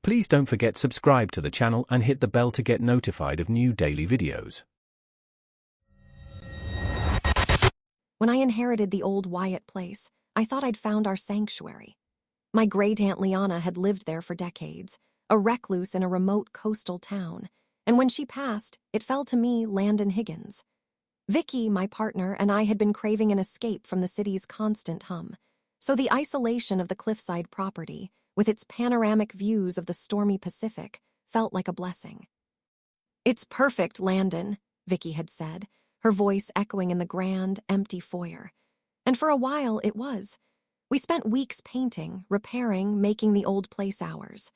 Please don't forget subscribe to the channel and hit the bell to get notified of new daily videos. When I inherited the old Wyatt place, I thought I'd found our sanctuary. My great-aunt Liana had lived there for decades, a recluse in a remote coastal town, and when she passed, it fell to me, Landon Higgins. Vicky, my partner, and I had been craving an escape from the city's constant hum, so the isolation of the cliffside property, with its panoramic views of the stormy Pacific, felt like a blessing. "It's perfect, Landon," Vicky had said, her voice echoing in the grand, empty foyer. And for a while it was. We spent weeks painting, repairing, making the old place ours.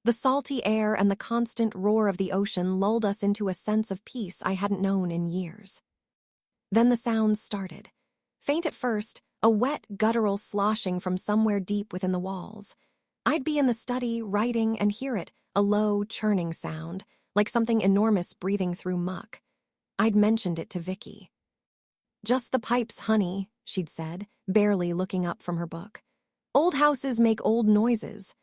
The salty air and the constant roar of the ocean lulled us into a sense of peace I hadn't known in years. Then the sounds started. Faint at first, a wet, guttural sloshing from somewhere deep within the walls. I'd be in the study, writing, and hear it, a low, churning sound, like something enormous breathing through muck. I'd mentioned it to Vicky. "Just the pipes, honey," she'd said, barely looking up from her book. "Old houses make old noises."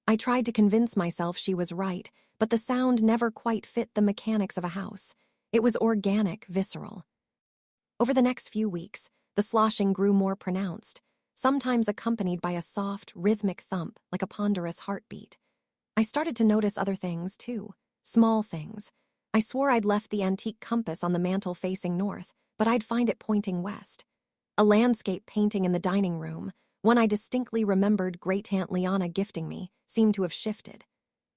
I tried to convince myself she was right, but the sound never quite fit the mechanics of a house. It was organic, visceral. Over the next few weeks, the sloshing grew more pronounced, sometimes accompanied by a soft, rhythmic thump like a ponderous heartbeat. I started to notice other things, too, small things. I swore I'd left the antique compass on the mantel facing north, but I'd find it pointing west. A landscape painting in the dining room, one I distinctly remembered Great-Aunt Liana gifting me, seemed to have shifted.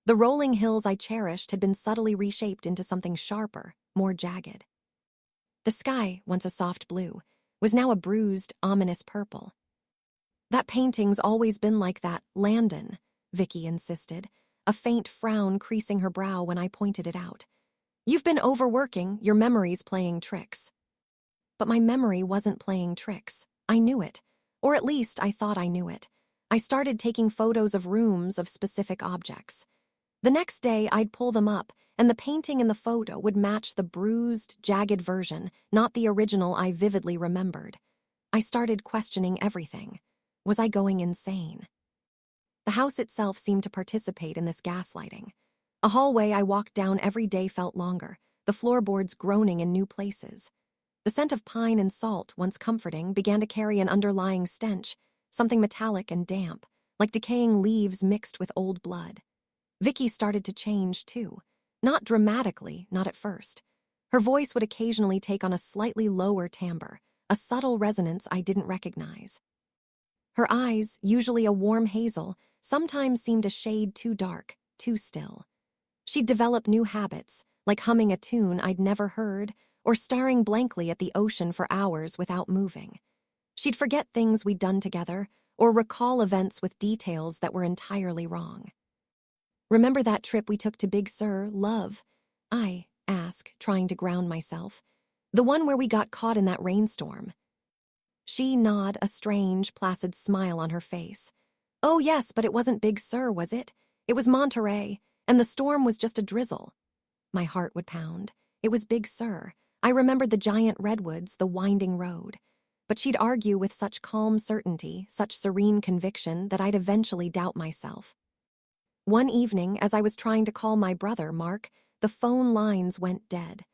The rolling hills I cherished had been subtly reshaped into something sharper, more jagged. The sky, once a soft blue, was now a bruised, ominous purple. "That painting's always been like that, Landon," Vicky insisted, a faint frown creasing her brow when I pointed it out. "You've been overworking, your memory's playing tricks." But my memory wasn't playing tricks. I knew it. Or at least I thought I knew it. I started taking photos of rooms, of specific objects. The next day, I'd pull them up, and the painting in the photo would match the bruised, jagged version, not the original I vividly remembered. I started questioning everything. Was I going insane? The house itself seemed to participate in this gaslighting. A hallway I walked down every day felt longer, the floorboards groaning in new places. The scent of pine and salt, once comforting, began to carry an underlying stench, something metallic and damp, like decaying leaves mixed with old blood. Vicky started to change, too. Not dramatically, not at first. Her voice would occasionally take on a slightly lower timbre, a subtle resonance I didn't recognize. Her eyes, usually a warm hazel, sometimes seemed a shade too dark, too still. She'd develop new habits, like humming a tune I'd never heard, or staring blankly at the ocean for hours without moving. She'd forget things we'd done together, or recall events with details that were entirely wrong. "Remember that trip we took to Big Sur, love?" I asked, trying to ground myself. "The one where we got caught in that rainstorm." She nodded, a strange, placid smile on her face. "Oh yes, but it wasn't Big Sur, was it? It was Monterey, and the storm was just a drizzle." My heart would pound. It was Big Sur. I remembered the giant redwoods, the winding road. But she'd argue with such calm certainty, such serene conviction, that I'd eventually doubt myself. One evening, as I was trying to call my brother, Mark, the phone lines went dead.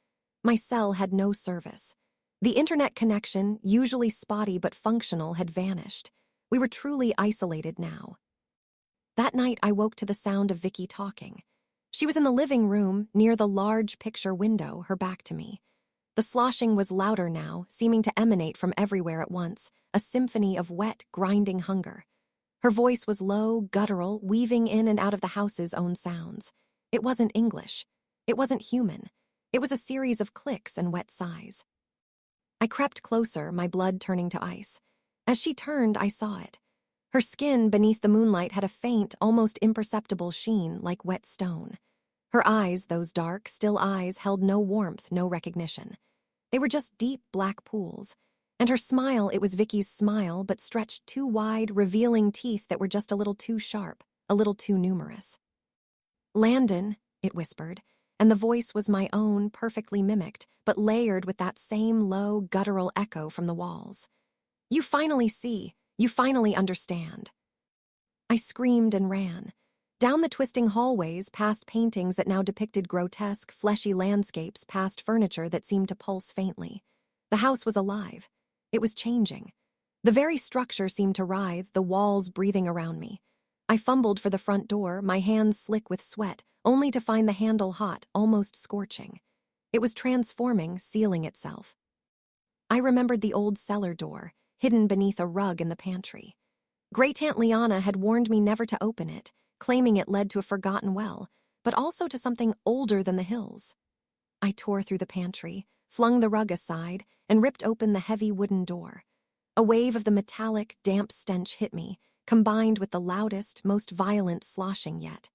My cell had no service. The internet connection, usually spotty but functional, had vanished. We were truly isolated now. That night, I woke to the sound of Vicky talking. She was in the living room, near the large picture window, her back to me. The sloshing was louder now, seeming to emanate from everywhere at once, a symphony of wet, grinding hunger. Her voice was low, guttural, weaving in and out of the house's own sounds. It wasn't English. It wasn't human. It was a series of clicks and wet sighs. I crept closer, my blood turning to ice. As she turned, I saw it. Her skin beneath the moonlight had a faint, almost imperceptible sheen like wet stone. Her eyes, those dark, still eyes, held no warmth, no recognition. They were just deep black pools. And her smile, it was Vicky's smile, but stretched too wide, revealing teeth that were just a little too sharp, a little too numerous. "Landon," it whispered, and the voice was my own, perfectly mimicked, but layered with that same low, guttural echo from the walls. "You finally see, you finally understand." I screamed and ran. Down the twisting hallways, past paintings that now depicted grotesque, fleshy landscapes, past furniture that seemed to pulse faintly. The house was alive. It was changing. The very structure seemed to writhe, the walls breathing around me. I fumbled for the front door, my hands slick with sweat, only to find the handle hot, almost scorching. It was transforming, sealing itself. I remembered the old cellar door, hidden beneath a rug in the pantry. Great-Aunt Liana had warned me never to open it, claiming it led to a forgotten well, but also to something older than the hills. I tore through the pantry, flung the rug aside, and ripped open the heavy wooden door. A wave of the metallic, damp stench hit me, combined with the loudest, most violent sloshing yet.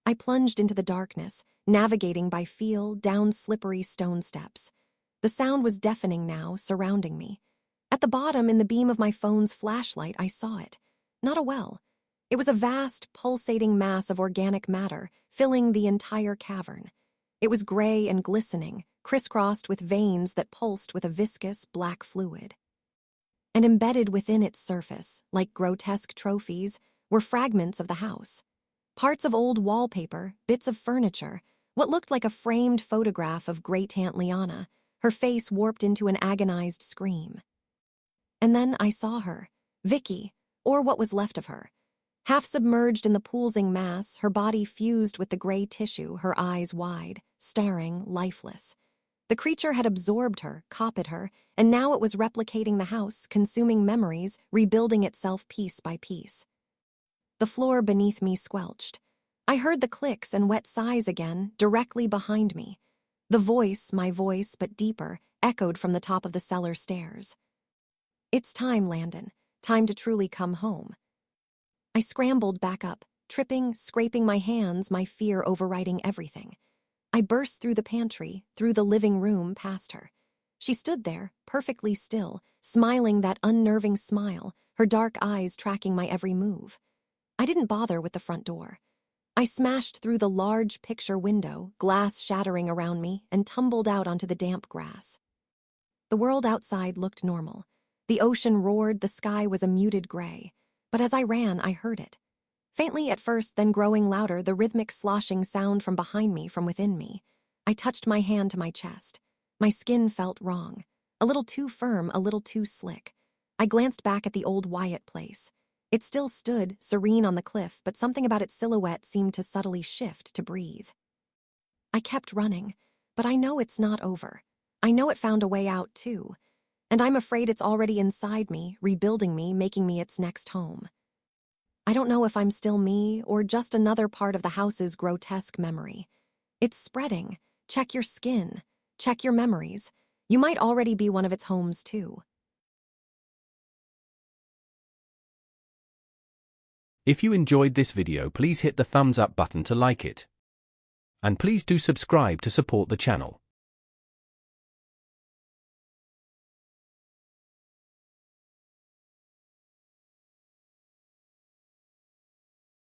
I plunged into the darkness, navigating by feel down slippery stone steps. The sound was deafening now, surrounding me. At the bottom, in the beam of my phone's flashlight, I saw it. Not a well. It was a vast, pulsating mass of organic matter, filling the entire cavern. It was gray and glistening, crisscrossed with veins that pulsed with a viscous, black fluid. And embedded within its surface, like grotesque trophies, were fragments of the house. Parts of old wallpaper, bits of furniture, what looked like a framed photograph of Great-Aunt Liana, her face warped into an agonized scream. And then I saw her, Vicky, or what was left of her. Half submerged in the pulsing mass, her body fused with the gray tissue, her eyes wide, staring, lifeless. The creature had absorbed her, copied her, and now it was replicating the house, consuming memories, rebuilding itself piece by piece. The floor beneath me squelched. I heard the clicks and wet sighs again, directly behind me. The voice, my voice, but deeper, echoed from the top of the cellar stairs. "It's time, Landon. Time to truly come home." I scrambled back up, tripping, scraping my hands, my fear overriding everything. I burst through the pantry, through the living room, past her. She stood there, perfectly still, smiling that unnerving smile, her dark eyes tracking my every move. I didn't bother with the front door. I smashed through the large picture window, glass shattering around me, and tumbled out onto the damp grass. The world outside looked normal. The ocean roared, the sky was a muted gray. But as I ran, I heard it. Faintly at first, then growing louder, the rhythmic sloshing sound from behind me, from within me. I touched my hand to my chest. My skin felt wrong. A little too firm, a little too slick. I glanced back at the old Wyatt place. It still stood, serene on the cliff, but something about its silhouette seemed to subtly shift, to breathe. I kept running, but I know it's not over. I know it found a way out, too. And I'm afraid it's already inside me, rebuilding me, making me its next home. I don't know if I'm still me or just another part of the house's grotesque memory. It's spreading. Check your skin. Check your memories. You might already be one of its homes, too. If you enjoyed this video, please hit the thumbs up button to like it. And please do subscribe to support the channel.